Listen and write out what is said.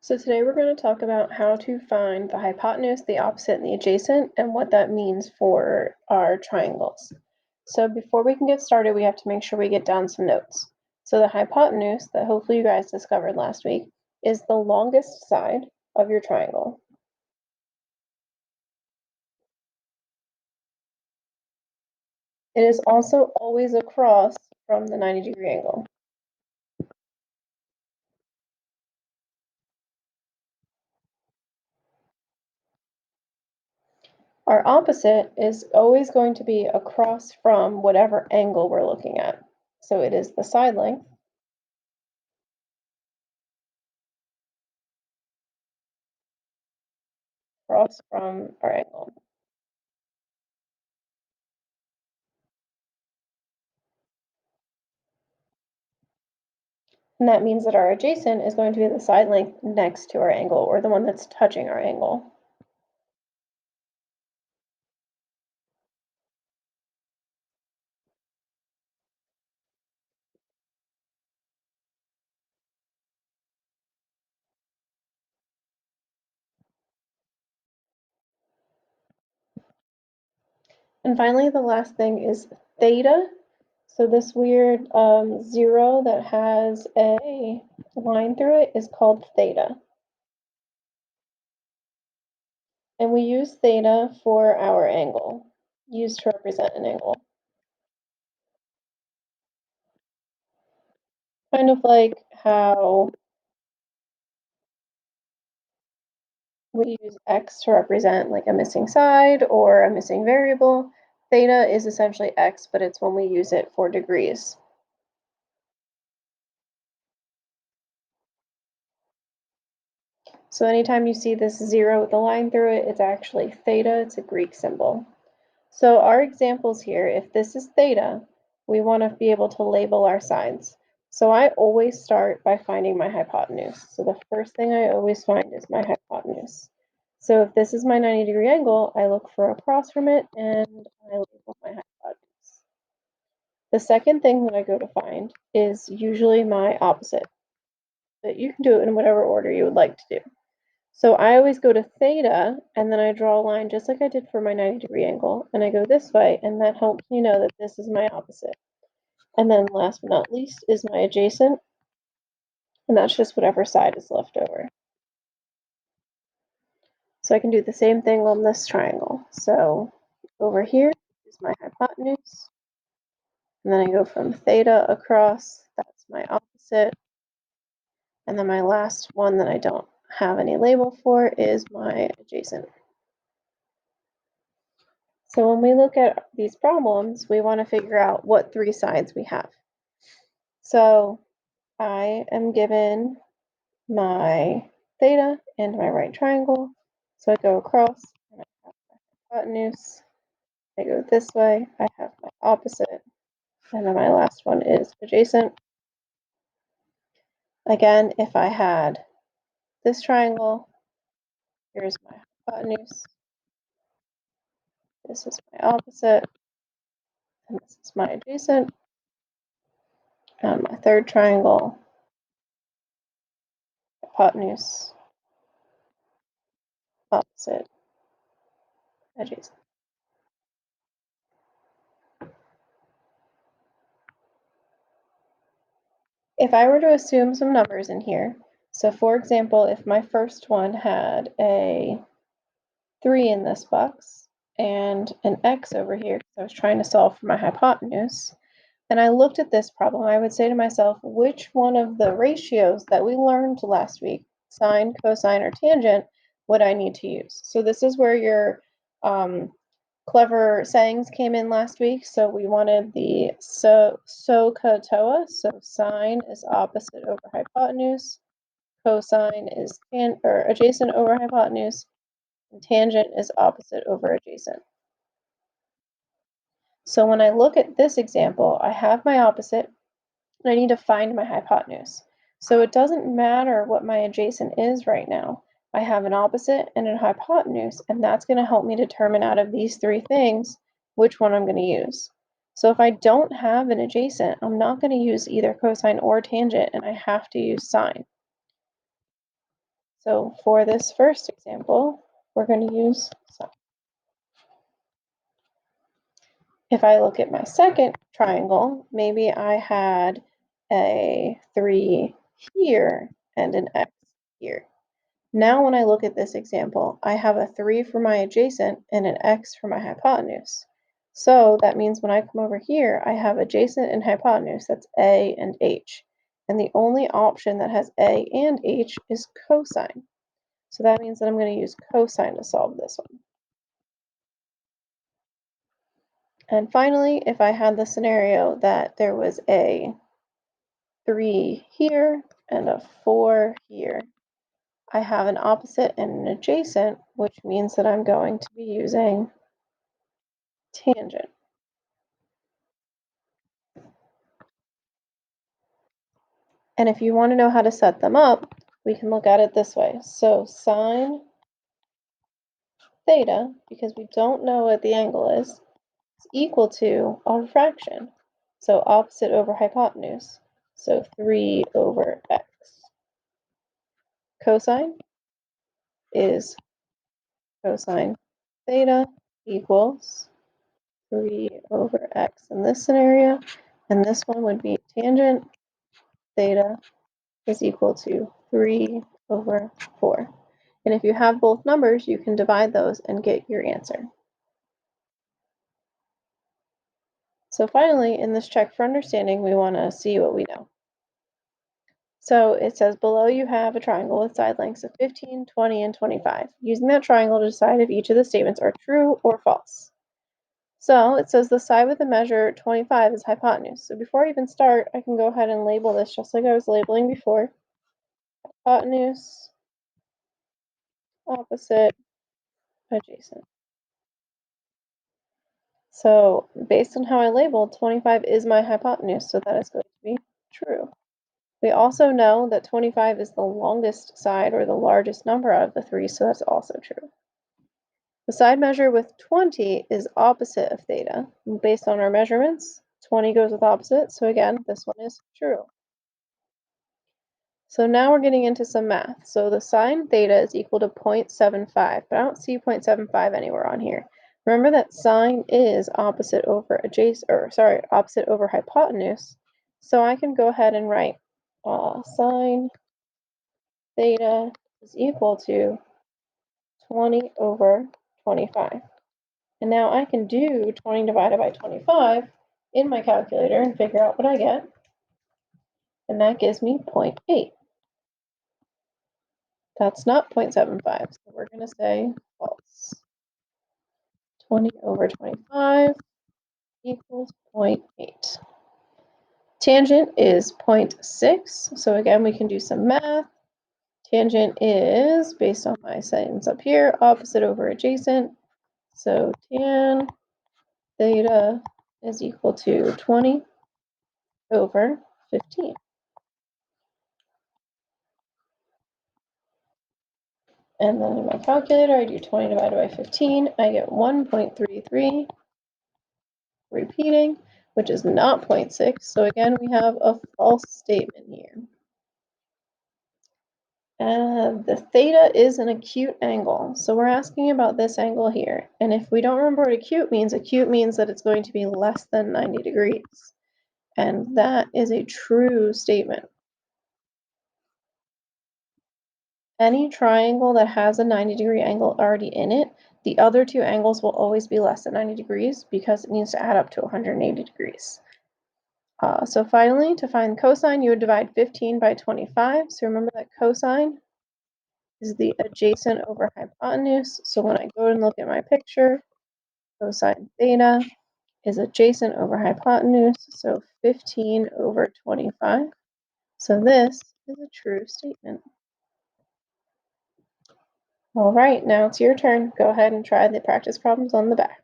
So today we're going to talk about how to find the hypotenuse, the opposite, and the adjacent, and what that means for our triangles. So before we can get started, we have to make sure we get down some notes. So the hypotenuse, that hopefully you guys discovered last week, is the longest side of your triangle. It is also always across from the 90-degree angle. Our opposite is always going to be across from whatever angle we're looking at. So it is the side length across from our angle. And that means that our adjacent is going to be the side length next to our angle, or the one that's touching our angle. And finally, the last thing is theta. So this weird zero that has a line through it is called theta. And we use theta for our angle, used to represent an angle. Kind of like how we use x to represent like a missing side or a missing variable. Theta is essentially x, but it's when we use it for degrees. So anytime you see this zero with a line through it, it's actually theta, it's a Greek symbol. So our examples here, if this is theta, we want to be able to label our sides. So I always start by finding my hypotenuse. So the first thing I always find is my hypotenuse. So if this is my 90-degree angle, I look for across from it and I label my hypotenuse. The second thing that I go to find is usually my opposite. But you can do it in whatever order you would like to do. So I always go to theta, and then I draw a line just like I did for my 90-degree angle, and I go this way, and that helps me know that this is my opposite. And then last but not least is my adjacent, and that's just whatever side is left over. So I can do the same thing on this triangle. So over here is my hypotenuse, and then I go from theta across, that's my opposite, and then my last one that I don't have any label for is my adjacent. So when we look at these problems, we want to figure out what three sides we have. So I am given my theta and my right triangle. So I go across and I have my hypotenuse. I go this way, I have my opposite, and then my last one is adjacent. Again, if I had this triangle, here's my hypotenuse, this is my opposite, and this is my adjacent. And my third triangle, hypotenuse, opposite, adjacent. If I were to assume some numbers in here, so for example, if my first one had a 3 in this box and an x over here, because I was trying to solve for my hypotenuse, and I looked at this problem, I would say to myself, which one of the ratios that we learned last week, sine, cosine, or tangent, would I need to use? So this is where your clever sayings came in last week. So we wanted the SOHCAHTOA. So sine is opposite over hypotenuse, cosine is adjacent over hypotenuse, and tangent is opposite over adjacent. So when I look at this example, I have my opposite, and I need to find my hypotenuse. So it doesn't matter what my adjacent is right now. I have an opposite and a hypotenuse, and that's going to help me determine out of these three things which one I'm going to use. So if I don't have an adjacent, I'm not going to use either cosine or tangent, and I have to use sine. So for this first example, we're going to use sine. If I look at my second triangle, maybe I had a 3 here and an x here. Now when I look at this example, I have a 3 for my adjacent and an x for my hypotenuse. So that means when I come over here, I have adjacent and hypotenuse, that's a and h. And the only option that has a and h is cosine. So that means that I'm going to use cosine to solve this one. And finally, if I had the scenario that there was a 3 here and a 4 here, I have an opposite and an adjacent, which means that I'm going to be using tangent. And if you want to know how to set them up, we can look at it this way. So sine theta, because we don't know what the angle is equal to our fraction. So opposite over hypotenuse. So 3 over x. Cosine is cosine theta equals 3 over x in this scenario. And this one would be tangent theta is equal to 3 over 4. And if you have both numbers, you can divide those and get your answer. So finally, in this check for understanding, we want to see what we know. So it says below you have a triangle with side lengths of 15, 20, and 25. Using that triangle to decide if each of the statements are true or false. So it says the side with the measure 25 is hypotenuse. So before I even start, I can go ahead and label this just like I was labeling before. Hypotenuse, opposite, adjacent. So based on how I labeled, 25 is my hypotenuse, so that is going to be true. We also know that 25 is the longest side or the largest number out of the three, so that's also true. The side measure with 20 is opposite of theta. Based on our measurements, 20 goes with opposite, so again, this one is true. So now we're getting into some math. So the sine theta is equal to 0.75, but I don't see 0.75 anywhere on here. Remember that sine is opposite over opposite over hypotenuse. So I can go ahead and write sine theta is equal to 20 over 25. And now I can do 20 divided by 25 in my calculator and figure out what I get. And that gives me 0.8. That's not 0.75, so we're going to say false. 20 over 25 equals 0.8. Tangent is 0.6, so again, we can do some math. Tangent is, based on my sentence up here, opposite over adjacent. So tan theta is equal to 20 over 15. And then in my calculator, I do 20 divided by 15. I get 1.33. Repeating, which is not 0.6. So again, we have a false statement here. The theta is an acute angle. So we're asking about this angle here. And if we don't remember what acute means that it's going to be less than 90 degrees. And that is a true statement. Any triangle that has a 90-degree angle already in it, the other two angles will always be less than 90 degrees because it needs to add up to 180 degrees. So finally, to find cosine, you would divide 15 by 25. So remember that cosine is the adjacent over hypotenuse. So when I go and look at my picture, cosine theta is adjacent over hypotenuse. So 15 over 25. So this is a true statement. All right, now it's your turn. Go ahead and try the practice problems on the back.